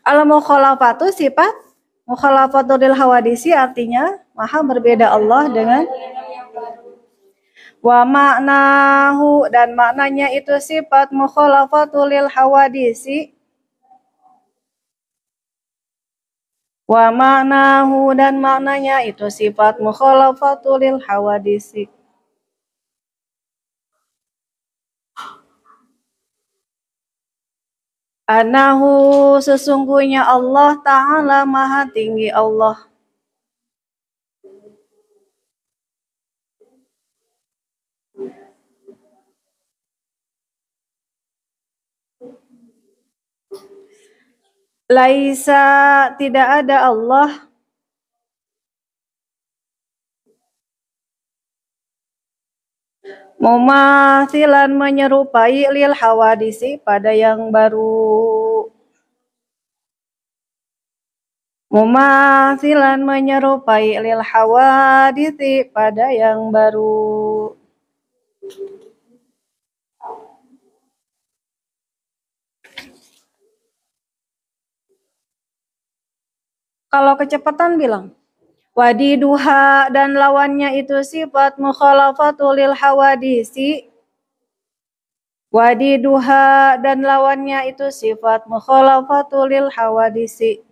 Al-mukhalafatu sifat mukhalafatu lil hawadisi artinya maha berbeda Allah dengan wa maknahu dan maknanya itu sifat mukhalafatu lil hawadisi wa maknahu dan maknanya itu sifat mukhalafatu lil hawadisi anahu sesungguhnya Allah Ta'ala maha tinggi Allah laisa tidak ada Allah mumathilan menyerupai lil hawadisi pada yang baru mumathilan menyerupai lil hawadisi pada yang baru kalau kecepatan bilang wadiduha dan lawannya itu sifat mukhalafatul lil hawadisi wadiduha dan lawannya itu sifat mukhalafatul lil hawadisi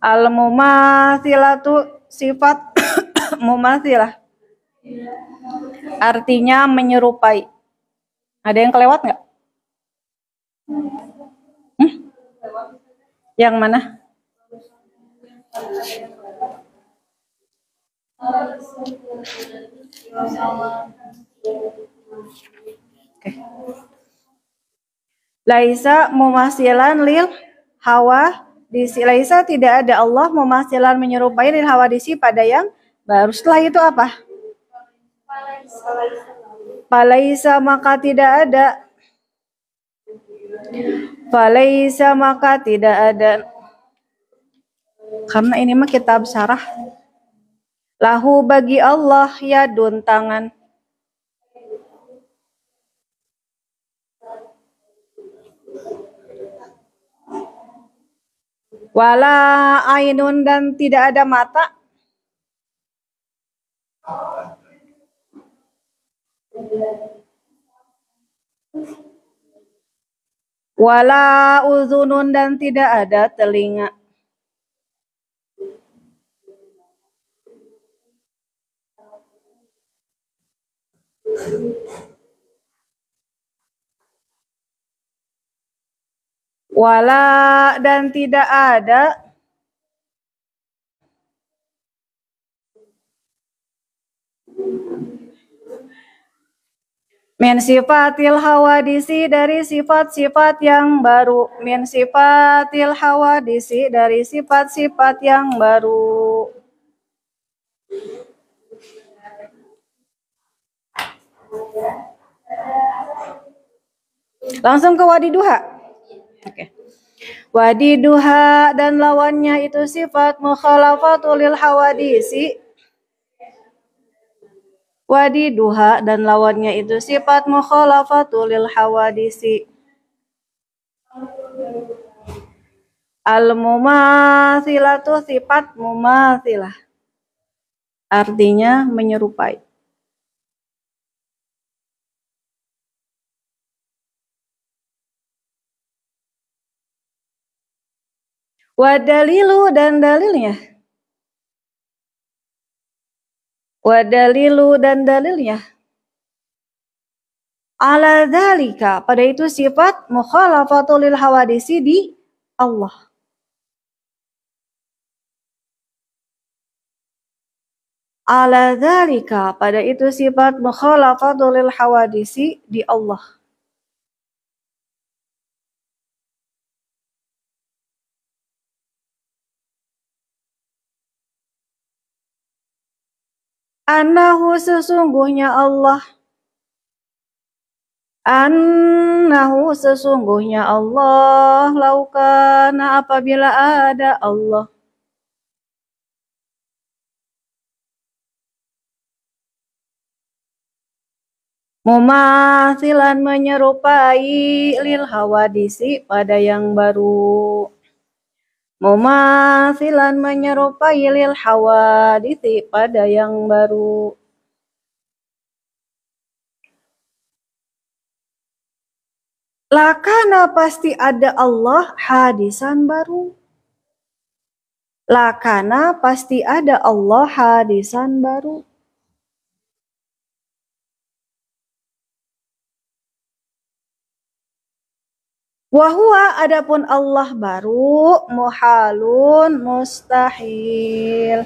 al mumathilatu sifat mumathilah artinya menyerupai. Ada yang kelewat nggak? Yang mana? Okay. Laisa mumasilan lil hawa disi. Laisa tidak ada Allah mumasilan menyerupai lil hawa disi pada yang baru. Setelah itu apa? Falaisa maka tidak ada. Falaisa maka tidak ada. Karena ini mah kitab syarah. Lahu bagi Allah yadun tangan. Wala ainun dan tidak ada mata. Wala uzunun dan tidak ada telinga. Wala dan tidak ada min sifatil hawadisi dari sifat-sifat yang baru. Min sifatil hawadisi dari sifat-sifat yang baru. Langsung ke wadiduha. Oke. Wadiduha dan lawannya itu sifat mukhalafatul lil hawadisi. Wadiduha dan lawannya itu sifat mukhalafatul lil hawadisi. Al-mumathilatu sifat mumathilah. Artinya menyerupai. Wadalilu dan dalilnya. Wadalilu dan dalilnya. Ala dzalika pada itu sifat mukhalafatul lil hawadisi di Allah. Ala dzalika pada itu sifat mukhalafatul lil hawadisi di Allah. Annahu sesungguhnya Allah. Annahu sesungguhnya Allah. Laukana apabila ada Allah. Mumathilan menyerupai lil hawadisi pada yang baru. Mumathilan menyerupai lil hawadisi pada yang baru. Lakana pasti ada Allah hadisan baru. Lakana pasti ada Allah hadisan baru. Wahwa adapun Allah baru muhalun mustahil.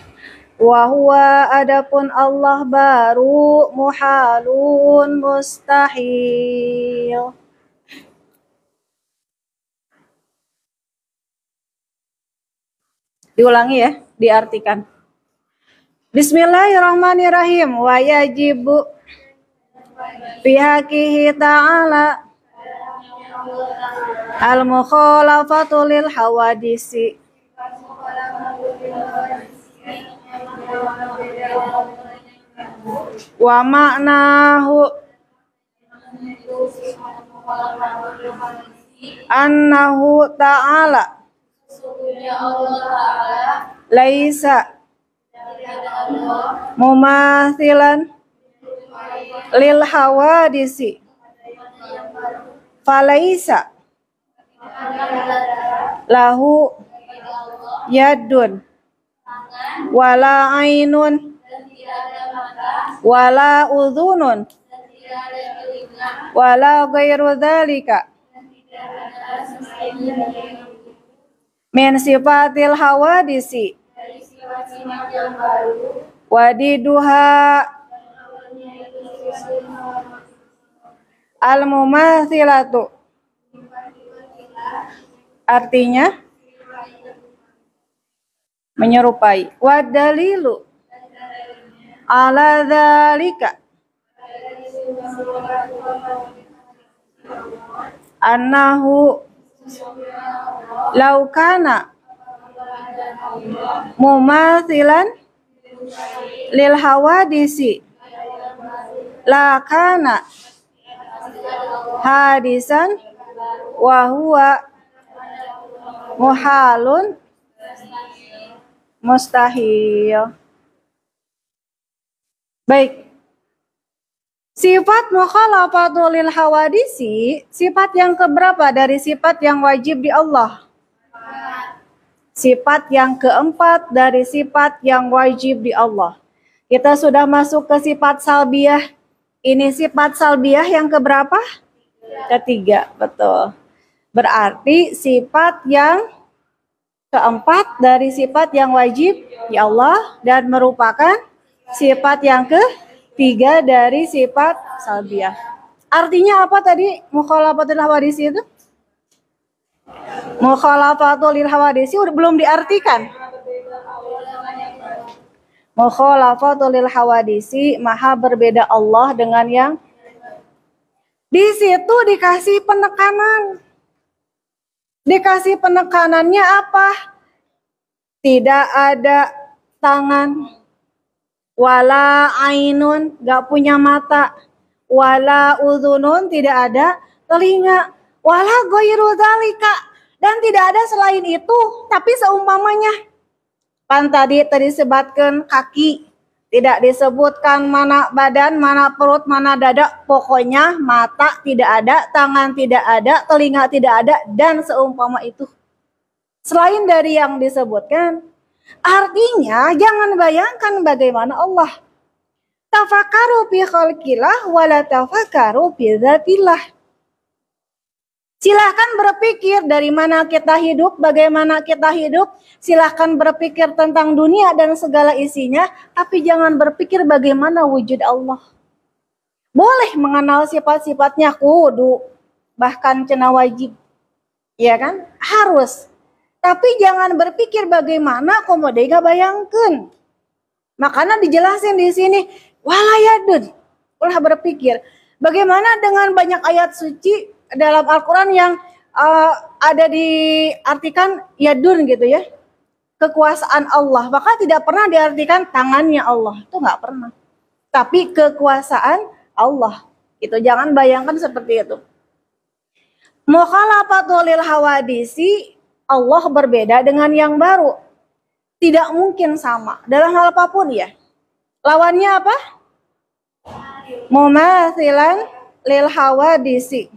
Wahwa adapun Allah baru muhalun mustahil. Diulangi ya, diartikan. Bismillahirrahmanirrahim. Wa yajibu bihaqihi ta'ala al-mukhalafatu lil hawadisi. Wa ma'nahu annahu ta'ala laisa mumathilan lil hawadisi falaisa lahu yadun wala ainun wala udhunun wala ghairu dzalika min sifatil hawadisi wadiduha al-mumathilatu. Artinya menyerupai. Wadalilu ala dzalika annahu laukana mumathilan lil hawadisi lakana hadisan wa huwa muhalun mustahil. Baik. Sifat mukhalafatul lil hawadisi, sifat yang keberapa dari sifat yang wajib di Allah? Sifat yang keempat dari sifat yang wajib di Allah. Kita sudah masuk ke sifat salbiyah. Ini sifat salbiyah yang keberapa? Ketiga, betul. Berarti sifat yang keempat dari sifat yang wajib di Allah dan merupakan sifat yang ketiga dari sifat salbiyah. Artinya apa tadi mukhalafatul hawadisi itu? Mukhalafatul hawadisi belum diartikan. Mukhalafatul hawadisi maha berbeda Allah dengan yang di situ dikasih penekanan. Dikasih penekanannya apa? Tidak ada tangan, wala ainun, gak punya mata, wala udhunun, tidak ada telinga, wala ghairu dzalika, dan tidak ada selain itu, tapi seumpamanya. Kan tadi disebutkan kaki, tidak disebutkan mana badan, mana perut, mana dada, pokoknya mata tidak ada, tangan tidak ada, telinga tidak ada, dan seumpama itu. Selain dari yang disebutkan, artinya jangan bayangkan bagaimana Allah. Tafakaru fi khalqillah wala tafakaru fi dzatillah. Silahkan berpikir dari mana kita hidup, bagaimana kita hidup. Silahkan berpikir tentang dunia dan segala isinya, tapi jangan berpikir bagaimana wujud Allah. Boleh mengenal sifat-sifatnya kudu, bahkan cenah wajib. Ya kan? Harus. Tapi jangan berpikir bagaimana komode gak bayangkeun. Makanya dijelasin di sini, walayadun. Ulah berpikir, bagaimana dengan banyak ayat suci dalam Al-Quran yang ada diartikan yadun gitu ya. Kekuasaan Allah. Maka tidak pernah diartikan tangannya Allah. Itu nggak pernah. Tapi kekuasaan Allah. Itu jangan bayangkan seperti itu. Mukhalafatul lil hawadisi, Allah berbeda dengan yang baru. Tidak mungkin sama dalam hal apapun ya. Lawannya apa? Mumatsilan lil hawadisi.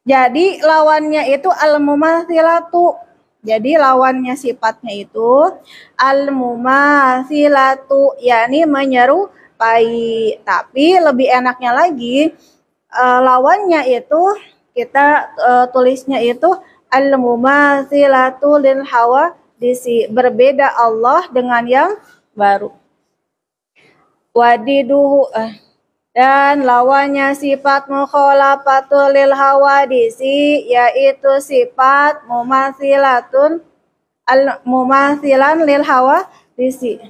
Jadi lawannya itu al-mumatsilatu. Jadi lawannya sifatnya itu al-mumatsilatu, yakni menyerupai. Tapi lebih enaknya lagi lawannya itu kita tulisnya itu al-mumatsilatu lil hawadisi, berbeda Allah dengan yang baru. Wadiduhu dan lawannya sifat mukhalafatul lil hawadisi, yaitu sifat mumatsilatun al-mumatsilan lil hawadisi.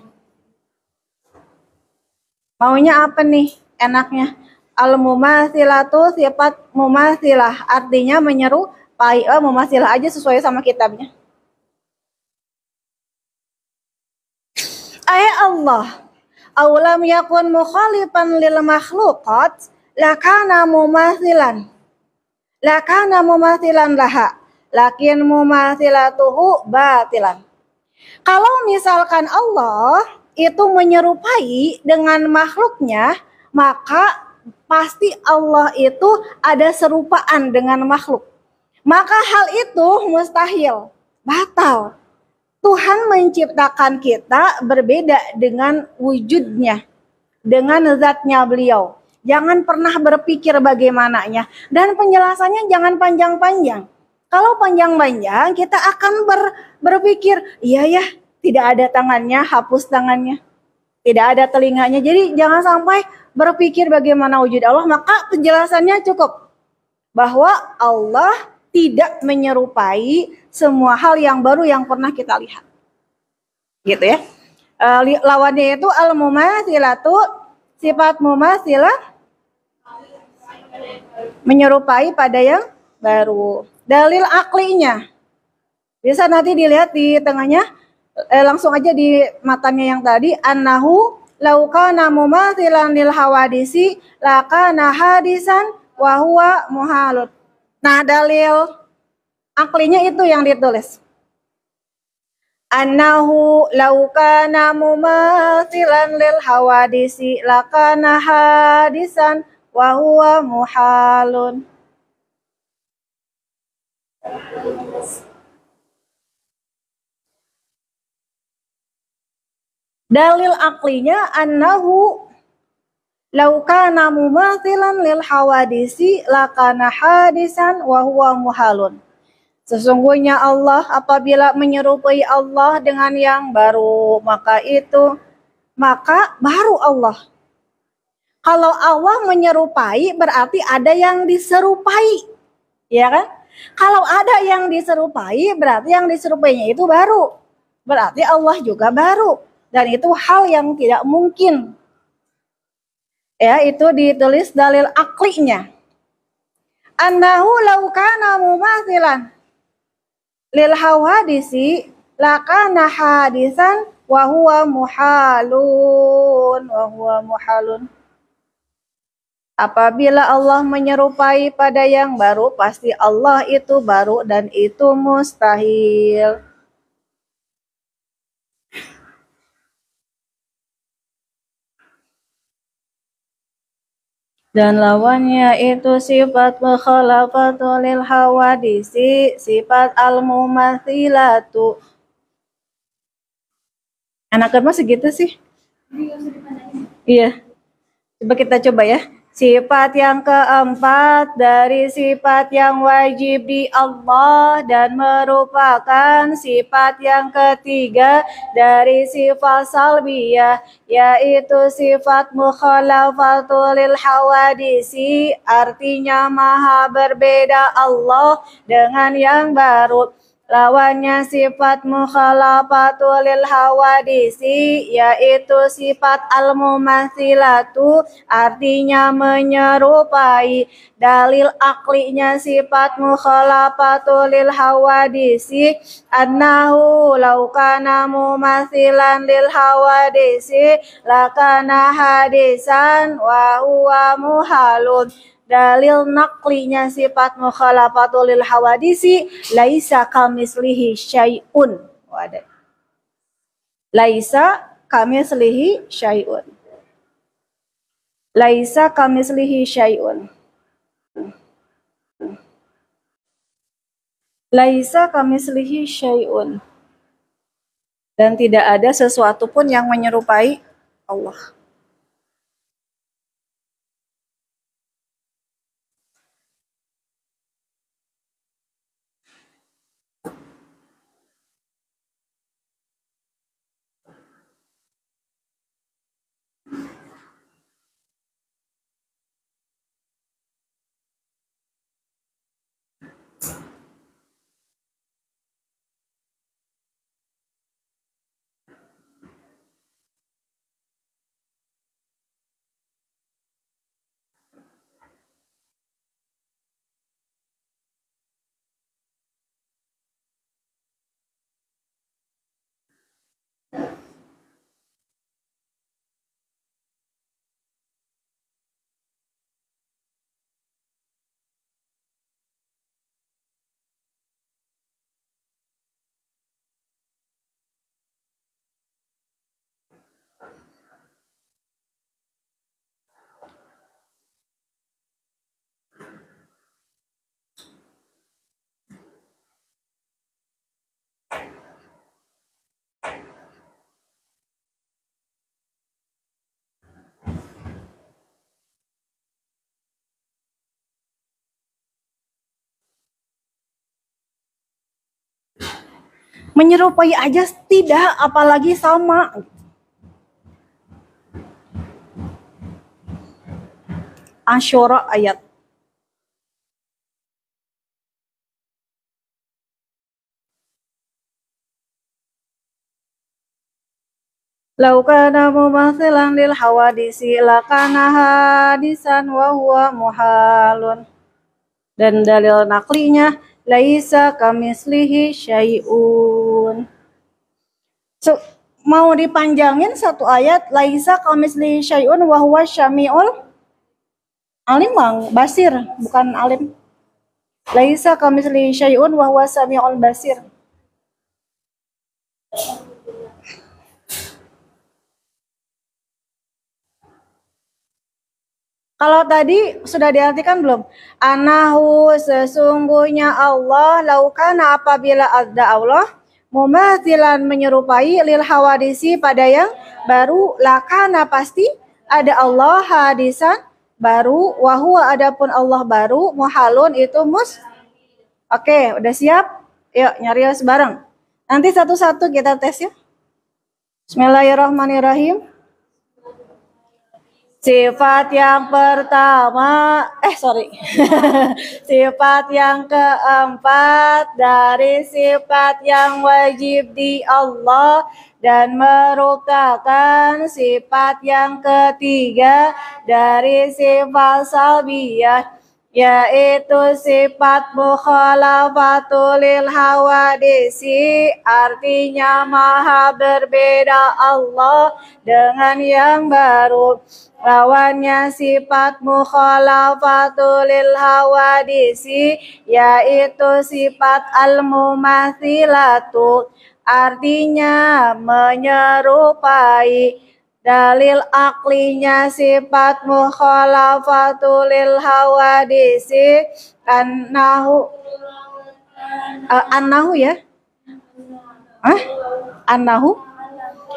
Maunya apa nih enaknya? Al-mumatsilatu sifat mumatsilah, artinya menyerupai. Mumatsilah aja sesuai sama kitabnya. Allah Aulam yakun mukhalifan lil makhluqat lakana mumathilan laha lakin mumathilatuhu batilan. Kalau misalkan Allah itu menyerupai dengan makhluknya, maka pasti Allah itu ada serupaan dengan makhluk. Maka hal itu mustahil, batal. Tuhan menciptakan kita berbeda dengan wujudnya, dengan zatnya beliau. Jangan pernah berpikir bagaimananya. Dan penjelasannya jangan panjang-panjang. Kalau panjang-panjang, kita akan berpikir, iya ya, tidak ada tangannya, hapus tangannya. Tidak ada telinganya. Jadi jangan sampai berpikir bagaimana wujud Allah, maka penjelasannya cukup. Bahwa Allah tidak menyerupai semua hal yang baru yang pernah kita lihat. Gitu ya. Lawannya itu al-mumatsilatu, sifat mumatsilah menyerupai pada yang baru. Dalil aklinya bisa nanti dilihat di tengahnya, langsung aja di matanya yang tadi, annahu law kana mumatsilan lil hawadisi lakana hadisan wa huwa muhalun. Nah, dalil aklinya itu yang ditulis. Annahu law kana mumatsilan lil hawadisi lakana hadisan wa huwa muhalun. Dalil aklinya annahu law kana mumatsilan lil hawadisi lakana hadisan wa huwa muhalun. Sesungguhnya Allah apabila menyerupai Allah dengan yang baru, maka baru Allah. Kalau Allah menyerupai berarti ada yang diserupai. Ya kan? Kalau ada yang diserupai berarti yang diserupainya itu baru. Berarti Allah juga baru. Dan itu hal yang tidak mungkin. Ya, itu ditulis dalil aklinya. Annahu law kana mumatsilan lil hawadisi lakana hadisan wa huwa muhalun. Apabila Allah menyerupai pada yang baru, pasti Allah itu baru dan itu mustahil. Dan lawannya itu sifat mukhalafatul lil hawadisi, sifat al-mumatsilatu. Anak mah segitu sih? Iya. Coba kita coba ya. Sifat yang keempat dari sifat yang wajib di Allah dan merupakan sifat yang ketiga dari sifat salbiyah, yaitu sifat mukhalafatul lil hawadisi, artinya maha berbeda Allah dengan yang baru. Lawannya sifat mukhalafatul lil hawadisi, yaitu sifat al-mumathilatu, artinya menyerupai. Dalil aklinya sifat mukhalafatul lil hawadisi, annahu law kana mumathilan lil hawadisi lakana hadisan wa huwa muhalun. Dalil naklinya sifat mukhalafatul lil hawadisi, laisa kamislihi syai'un. Laisa kamislihi syai'un. Laisa kamislihi syai'un. Laisa kamislihi syai'un. Dan tidak ada sesuatu pun yang menyerupai Allah. Menyerupai aja tidak, apalagi sama. Asyura ayat. Lau kana mumathilan lil hawadisi lakana hadisan wa huwa muhalun. Dan dalil naklinya laisa kamislihi syai'un. So, mau dipanjangin satu ayat, laisa kamislihi syai'un wa huwa syami'ul alim bang, basir, bukan alim. Laisa kamislihi syai'un wa huwa syami'ul basir. Kalau tadi sudah diartikan belum? Anahu, sesungguhnya Allah, laukana apabila ada Allah, mumathilan menyerupai lil hawadisi pada yang baru, lakana pasti ada Allah hadisan baru, wahua adapun Allah baru, muhalun itu Oke, udah siap? Yuk nyarios bareng. Nanti satu-satu kita tes ya. Bismillahirrahmanirrahim. Sifat yang pertama, sifat yang keempat dari sifat yang wajib di Allah dan merupakan sifat yang ketiga dari sifat salbiyah, yaitu sifat mukhalafatul lil hawadisi, artinya maha berbeda Allah dengan yang baru. Lawannya sifat mukhalafatul lil hawadisi, yaitu sifat al-mumathilatu, artinya menyerupai. Dalil aklinya sifat mukhalafatul lil hawadisi, annahu ya?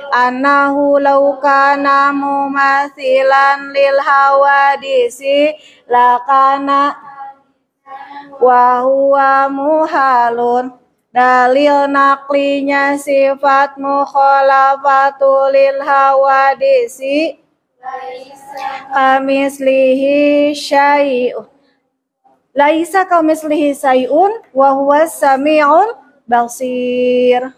Annahu law kana mumathilan lil hawadisi lakana wa huwa muhalun. Dalil naklinya sifat mukhalafatul lil hawadisi, kamislihi syai'un. Laisa kamislihi syai'un wa huwa sami'un Basir.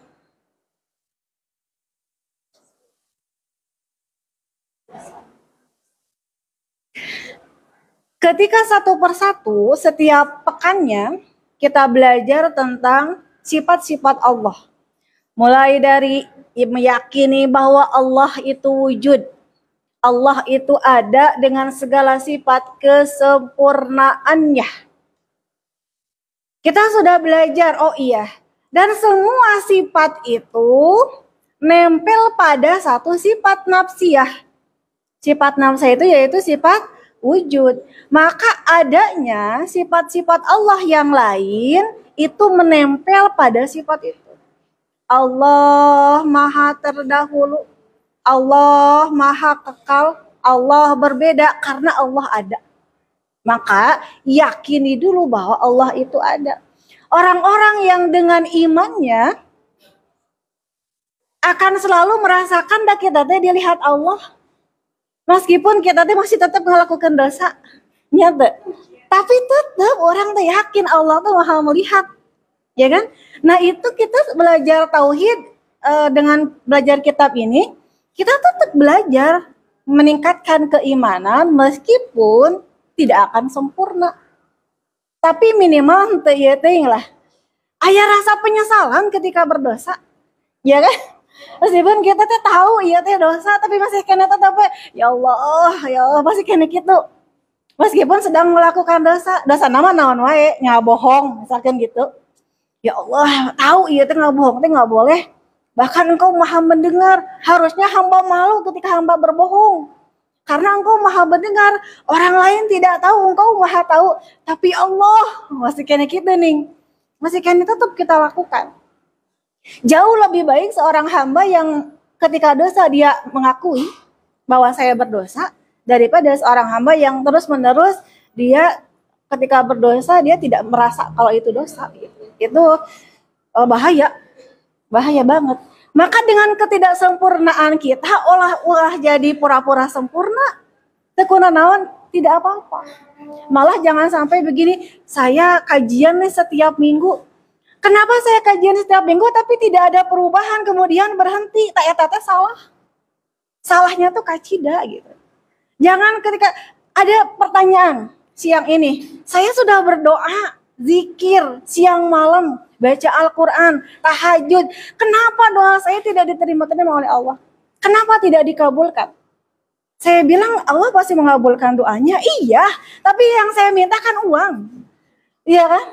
Ketika satu persatu, setiap pekannya kita belajar tentang sifat-sifat Allah. Mulai dari meyakini bahwa Allah itu wujud. Allah itu ada dengan segala sifat kesempurnaannya. Kita sudah belajar, oh iya. Dan semua sifat itu nempel pada satu sifat nafsiyah. Sifat nafsiyah itu yaitu sifat wujud. Maka adanya sifat-sifat Allah yang lain itu menempel pada sifat itu. Allah maha terdahulu, Allah maha kekal, Allah berbeda karena Allah ada. Maka yakini dulu bahwa Allah itu ada. Orang-orang yang dengan imannya akan selalu merasakan dah kita dilihat Allah. Meskipun kita masih tetap melakukan dosa. Nyata. Tapi tetap orang yakin Allah tuh maha melihat. Ya kan? Nah itu kita belajar tauhid dengan belajar kitab ini, kita tetap belajar meningkatkan keimanan meskipun tidak akan sempurna. Tapi minimal lah. Aya rasa penyesalan ketika berdosa. Ya kan? Meskipun kita tuh tahu iya teh dosa, tapi masih kena tetap ya Allah masih kena gitu. Meskipun sedang melakukan dosa nama naon wae, bohong misalkan gitu. Ya Allah, tahu iya teh nggak bohong teh nggak boleh. Bahkan engkau maha mendengar. Harusnya hamba malu ketika hamba berbohong. Karena engkau maha mendengar. Orang lain tidak tahu, engkau maha tahu. Tapi Allah masih kena kita nih. Masih kena tetap kita lakukan. Jauh lebih baik seorang hamba yang ketika dosa dia mengakui bahwa saya berdosa. Daripada seorang hamba yang terus-menerus dia ketika berdosa dia tidak merasa kalau itu dosa. Itu bahaya banget. Maka dengan ketidaksempurnaan kita olah jadi pura-pura sempurna, tekuna naon tidak apa-apa. Malah jangan sampai begini, saya kajian nih setiap minggu. Kenapa saya kajian setiap minggu tapi tidak ada perubahan kemudian berhenti? Tak eta salah. Salahnya tuh kacida gitu. Jangan ketika ada pertanyaan siang ini, saya sudah berdoa zikir siang malam, baca Al-Quran, tahajud. Kenapa doa saya tidak diterima-terima oleh Allah? Kenapa tidak dikabulkan? Saya bilang Allah pasti mengabulkan doanya. Iya, tapi yang saya minta kan uang. Iya kan?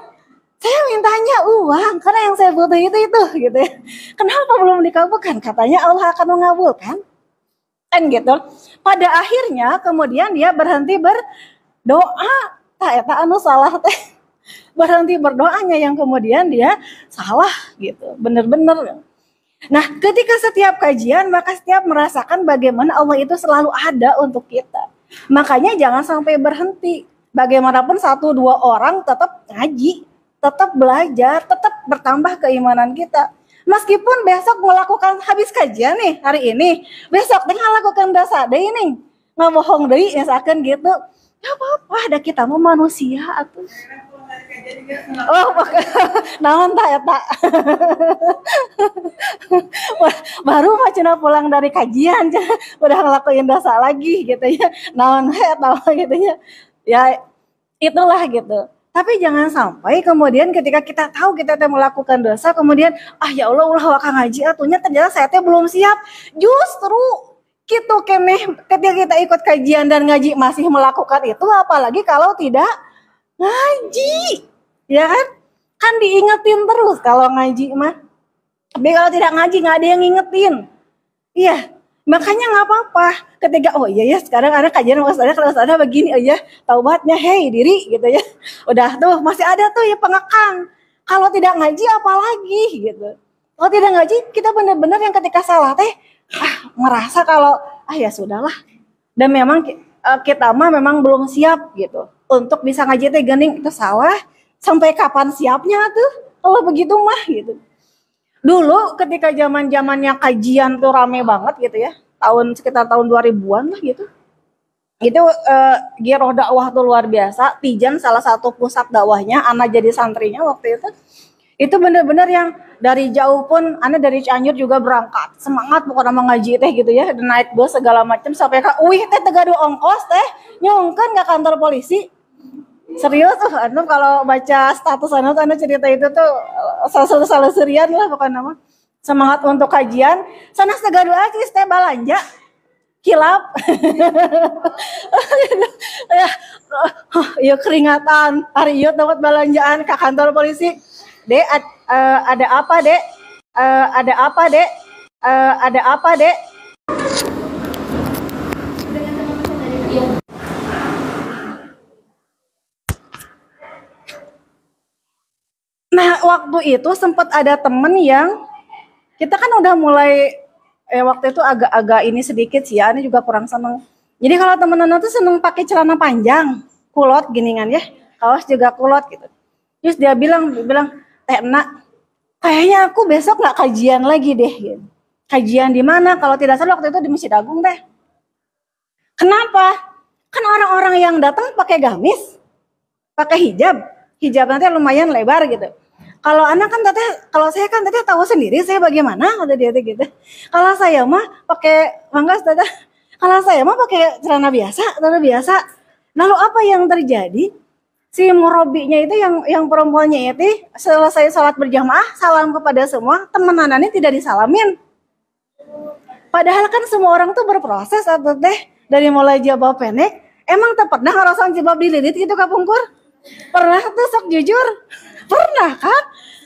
Saya mintanya uang, karena yang saya butuh itu gitu ya. Kenapa belum dikabulkan? Katanya Allah akan mengabulkan. Kan gitu. Pada akhirnya kemudian dia berhenti berdoa. Tak anu salah teh. Berhenti berdoanya yang kemudian dia salah gitu, benar-benar. Nah, ketika setiap kajian maka setiap merasakan bagaimana Allah itu selalu ada untuk kita. Makanya jangan sampai berhenti. Bagaimanapun 1-2 orang tetap ngaji, tetap belajar, tetap bertambah keimanan kita. Meskipun besok melakukan habis kajian nih hari ini, besok dengan lakukan dosa deh ini, nggak bohong deh misalkan gitu. Ya apa-apa, ada kita mau manusia atuh. Oh, naon tak ya tak. Baru mah cina pulang dari kajian, udah ngelakuin dosa lagi gitu ya. Naon tahu gitu ya. Ya itulah gitu. Tapi jangan sampai kemudian ketika kita tahu kita melakukan dosa, kemudian ya Allah ulah waka ngaji atunya ternyata saya belum siap. Justru gitu keneh ketika kita ikut kajian dan ngaji masih melakukan itu, apalagi kalau tidak ngaji. Ya kan diingetin terus kalau ngaji mah. Tapi kalau tidak ngaji nggak ada yang ngingetin. Iya, makanya nggak apa-apa. Ketika iya ya sekarang ada kajian kalau ada begini, ya taubatnya hey diri gitu ya. Udah tuh masih ada tuh ya pengekang. Kalau tidak ngaji apalagi gitu. Kalau tidak ngaji kita benar-benar yang ketika salah teh ngerasa kalau ya sudahlah. Dan memang kita mah memang belum siap gitu untuk bisa ngaji teh gening itu salah. Sampai kapan siapnya tuh kalau begitu mah gitu. Dulu ketika zaman-zamannya kajian tuh rame banget gitu ya. Sekitar tahun 2000-an lah gitu. Itu giroh dakwah tuh luar biasa. Tijan salah satu pusat dakwahnya, Ana jadi santrinya waktu itu. Itu bener-bener yang dari jauh pun, Anda dari Cianjur juga berangkat. Semangat pokoknya mau ngaji teh gitu ya. Dan naik bus segala macam sampai ke uih teh tegadu ongkos teh. Nyungkan nggak kantor polisi. Serius tuh, anu kalau baca status anu cerita itu tuh salah serian lah pokoknya mah. Semangat untuk kajian. Sana tegadu aja teh balanja. Kilap. Ya, ya keringatan. Hari ieu dapat balanjaan ke kantor polisi. Dek, ada apa, Dek? Ada apa, Dek? Ada apa, Dek? Nah, waktu itu sempat ada temen yang kita kan udah mulai waktu itu agak-agak ini sedikit sih ya, ini juga kurang seneng. Jadi kalau temen-temen tuh seneng pakai celana panjang, kulot gini kan ya, kaos juga kulot gitu. Terus dia bilang, Teh Nak, kayaknya aku besok nggak kajian lagi deh. Gitu. Kajian di mana? Kalau tidak salah waktu itu di Masjid Agung deh. Kenapa? Kan orang-orang yang datang pakai gamis, pakai hijab. Hijab nanti lumayan lebar gitu. Kalau anak kan tadi, kalau saya kan tadi tahu sendiri saya bagaimana kata dia gitu. Kalau saya mah pakai mangga tadi. Kalau saya mah pakai celana biasa. Lalu apa yang terjadi? Si murabinya itu yang perempuannya itu selesai sholat berjamaah salam kepada semua, teman-temannya tidak disalamin. Padahal kan semua orang tuh berproses atau teh dari mulai jilbab pendek. Emang tak pernah ngerasain jilbab dililit gitu Kak Pungkur? Pernah tuh sok jujur? Pernah kan?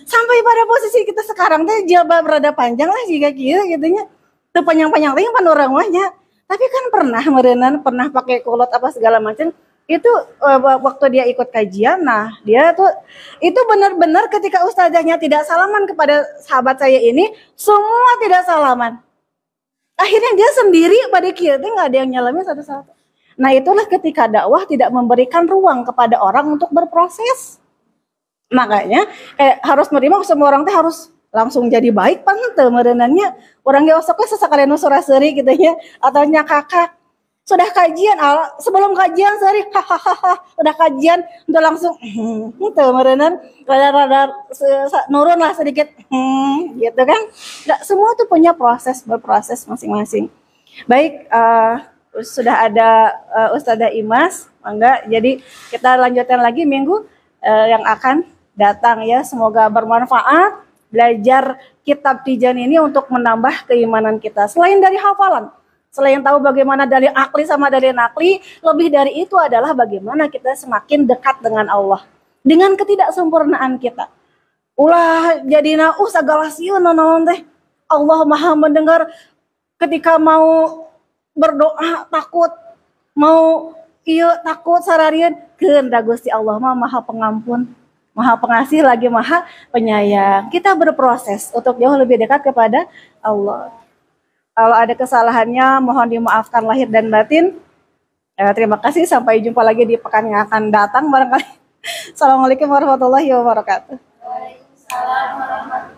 Sampai pada posisi kita sekarang teh jilbab rada panjang lah jika kieu gitunya. Teu panjang-panjang teh pan urang mah nya. Tapi kan pernah pakai kulot apa segala macam. Itu waktu dia ikut kajian, nah dia tuh itu benar-benar ketika ustazahnya tidak salaman kepada sahabat saya ini, semua tidak salaman. Akhirnya dia sendiri pada kia nggak ada yang nyalamin satu-satu. Nah itulah ketika dakwah tidak memberikan ruang kepada orang untuk berproses. Makanya kayak harus menerima semua orang teh harus langsung jadi baik teu meureunannya orang ge osoknya sesakalian suraseri gitu ya atau nya kakak sudah kajian sebelum kajian sehari hahaha udah kajian udah langsung itu merenan rada nurun lah sedikit gitu kan. Nggak semua tuh punya berproses masing-masing. Baik, sudah ada Ustazah Imas, mangga. Jadi kita lanjutkan lagi minggu yang akan datang ya. Semoga bermanfaat belajar kitab Tijan ini untuk menambah keimanan kita. Selain dari hafalan, selain tahu bagaimana dalil akli sama dalil nakli, lebih dari itu adalah bagaimana kita semakin dekat dengan Allah. Dengan ketidaksempurnaan kita. Ulah jadina segala sieun naon teh. Allah Maha mendengar ketika mau berdoa takut, mau ieu takut sararieun, keun da Gusti Allah mah Maha Pengampun, Maha Pengasih lagi Maha Penyayang. Kita berproses untuk jauh lebih dekat kepada Allah. Kalau ada kesalahannya mohon dimaafkan lahir dan batin. Terima kasih, sampai jumpa lagi di pekan yang akan datang barangkali. Assalamualaikum warahmatullahi wabarakatuh. Waalaikumsalam warahmatullahi wabarakatuh.